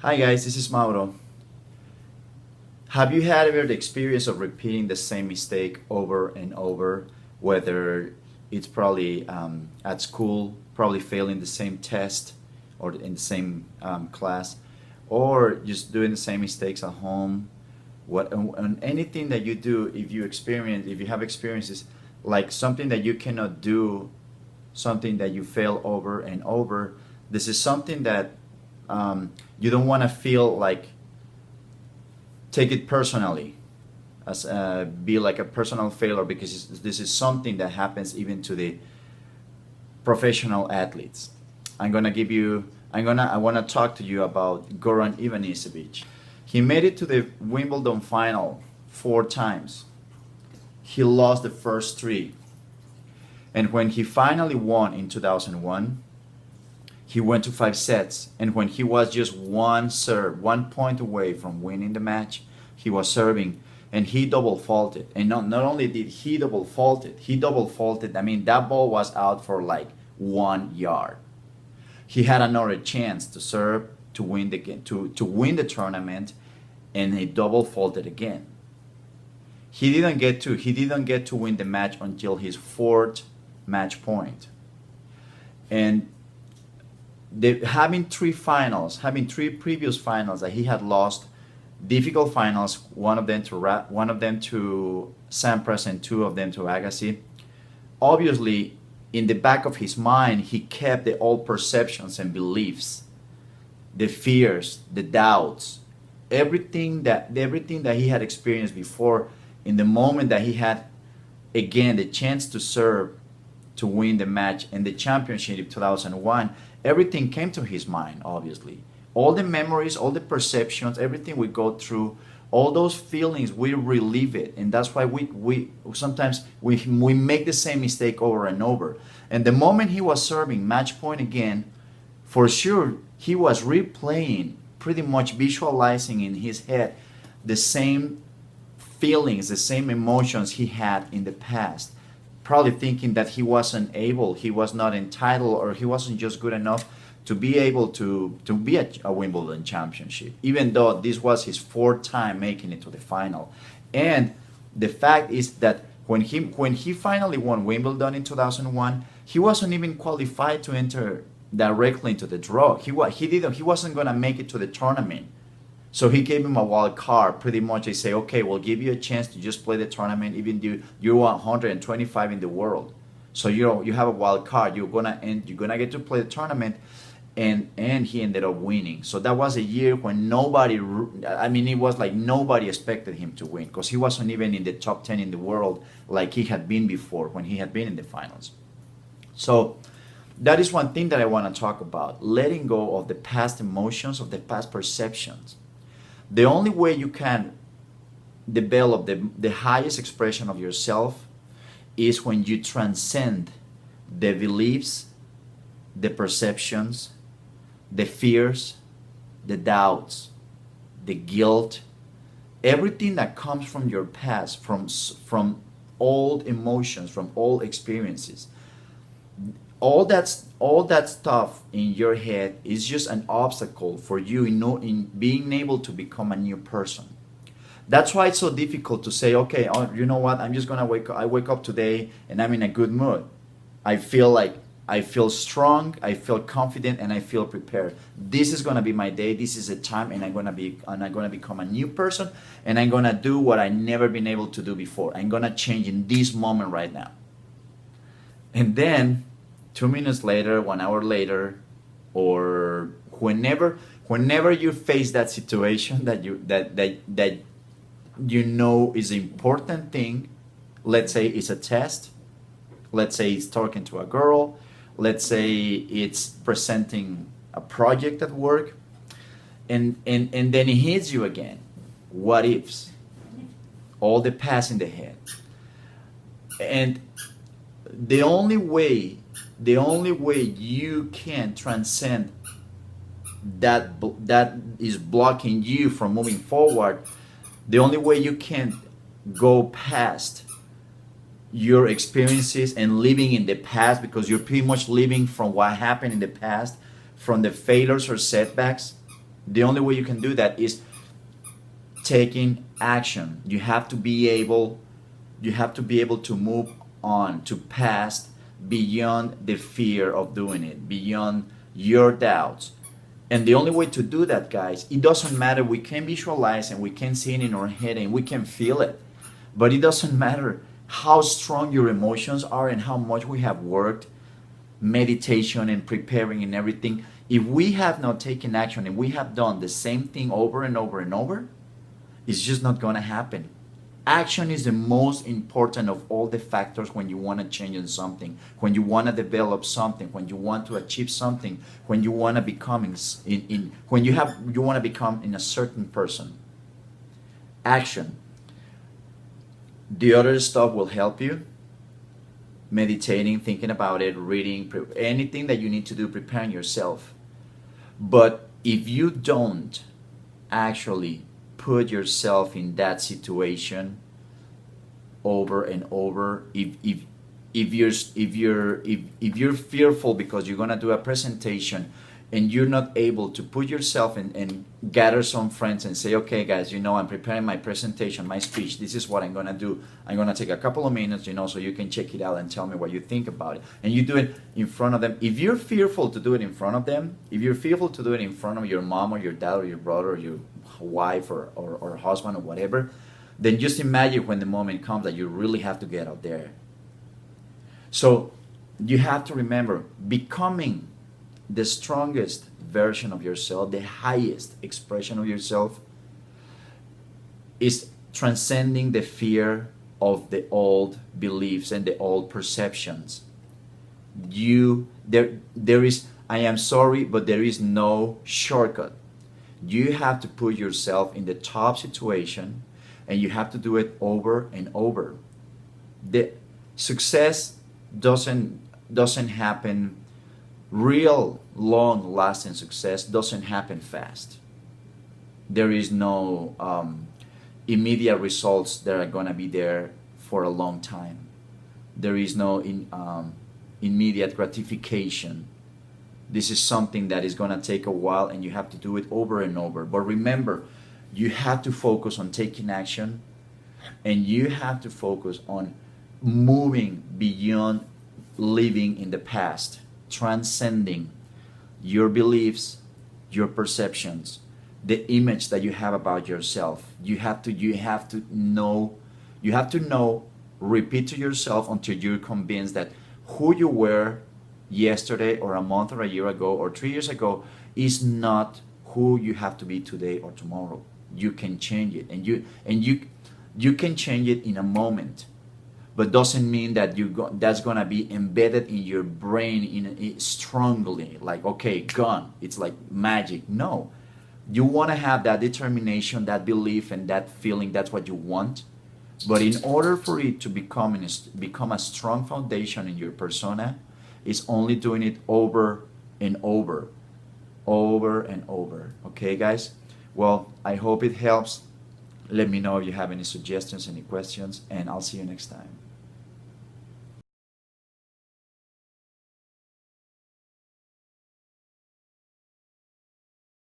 Hi guys, this is Mauro. Have you had ever the experience of repeating the same mistake over and over, whether it's probably at school, probably failing the same test or in the same class, or just doing the same mistakes at home? What on anything that you do, if you have experiences like something that you cannot do, something that you fail over and over, this is something that you don't want to feel like take it personally as be like a personal failure because this is something that happens even to the professional athletes. I want to talk to you about Goran Ivanisevic. He made it to the Wimbledon final 4 times. He lost the first three, and when he finally won in 2001, he went to 5 sets, and when he was just one serve, 1 point away from winning the match, he was serving, and he double faulted. And not only did he double faulted. I mean, that ball was out for like 1 yard. He had another chance to serve to win to win the tournament, and he double faulted again. He didn't get to win the match until his fourth match point, and having three previous finals that he had lost, difficult finals, one of them to Sampras and two of them to Agassi. Obviously, in the back of his mind, he kept the old perceptions and beliefs, the fears, the doubts, everything that he had experienced before. In the moment that he had again the chance to serve to win the match in the championship in 2001, everything came to his mind, obviously. All the memories, all the perceptions, everything we go through, all those feelings, we relive it. And that's why we sometimes we make the same mistake over and over. And the moment he was serving match point again, for sure, he was replaying, pretty much visualizing in his head the same feelings, the same emotions he had in the past, probably thinking that he was not entitled, or he wasn't just good enough to be able to be at a Wimbledon championship, even though this was his fourth time making it to the final. And the fact is that when he finally won Wimbledon in 2001, he wasn't even qualified to enter directly into the draw. He wasn't gonna make it to the tournament. So he gave him a wild card. Pretty much, they say, okay, we'll give you a chance to just play the tournament, even though you're 125 in the world. So you have a wild card. You're gonna get to play the tournament, and he ended up winning. So that was a year when nobody. I mean, it was like nobody expected him to win because he wasn't even in the top 10 in the world like he had been before when he had been in the finals. So that is one thing that I want to talk about: letting go of the past emotions, of the past perceptions. The only way you can develop the highest expression of yourself is when you transcend the beliefs, the perceptions, the fears, the doubts, the guilt, everything that comes from your past, from old emotions, from old experiences. All that stuff in your head is just an obstacle for you in being able to become a new person. That's why it's so difficult to say, okay, oh, you know what, I'm just gonna wake up. I wake up today and I'm in a good mood. I feel strong, I feel confident, and I feel prepared. This is gonna be my day. This is a time, and I'm gonna become a new person, and I'm gonna do what I never been able to do before. I'm gonna change in this moment right now. And then 2 minutes later, 1 hour later, or whenever you face that situation that you know is an important thing, let's say it's a test, let's say it's talking to a girl, let's say it's presenting a project at work, and then it hits you again. What ifs? All the past in the head. And the only way you can transcend that is blocking you from moving forward, the only way you can go past your experiences and living in the past, because you're pretty much living from what happened in the past, from the failures or setbacks, The only way you can do that is taking action. You have to be able to move on, to pass beyond the fear of doing it, beyond your doubts. And the only way to do that, guys, it doesn't matter. We can visualize and we can see it in our head and we can feel it. But it doesn't matter how strong your emotions are and how much we have worked, meditation and preparing and everything. If we have not taken action and we have done the same thing over and over and over, it's just not going to happen. Action is the most important of all the factors when you want to change in something, when you want to develop something, when you want to achieve something, when you want to become you want to become in a certain person. Action. The other stuff will help you. Meditating, thinking about it, reading, anything that you need to do, preparing yourself. But if you don't actually put yourself in that situation over and over, if you're fearful because you're gonna do a presentation and you're not able to put yourself in and gather some friends and say, okay guys, I'm preparing my presentation, my speech, this is what I'm gonna do. I'm gonna take a couple of minutes, so you can check it out and tell me what you think about it. And you do it in front of them. If you're fearful to do it in front of them, if you're fearful to do it in front of your mom or your dad or your brother or your wife or husband or whatever, then just imagine when the moment comes that you really have to get out there. So you have to remember, becoming the strongest version of yourself, the highest expression of yourself, is transcending the fear of the old beliefs and the old perceptions. There is, I am sorry, but there is no shortcut. You have to put yourself in the top situation and you have to do it over and over. The success doesn't happen. Real long lasting success doesn't happen fast. There is no immediate results that are going to be there for a long time. There is no immediate gratification. This is something that is going to take a while and you have to do it over and over. But remember, you have to focus on taking action and you have to focus on moving beyond living in the past, transcending your beliefs, your perceptions, the image that you have about yourself. You have to know, repeat to yourself until you're convinced that who you were yesterday or a month or a year ago or 3 years ago is not who you have to be today or tomorrow. You can change it, and you can change it in a moment, but doesn't mean that that's gonna be embedded in your brain strongly, like, okay, gone. It's like magic. No, you want to have that determination, that belief, and that feeling. That's what you want. But in order for it to become a strong foundation in your persona, it's only doing it over and over and over. Okay, guys? Well, I hope it helps. Let me know if you have any suggestions, any questions, and I'll see you next time.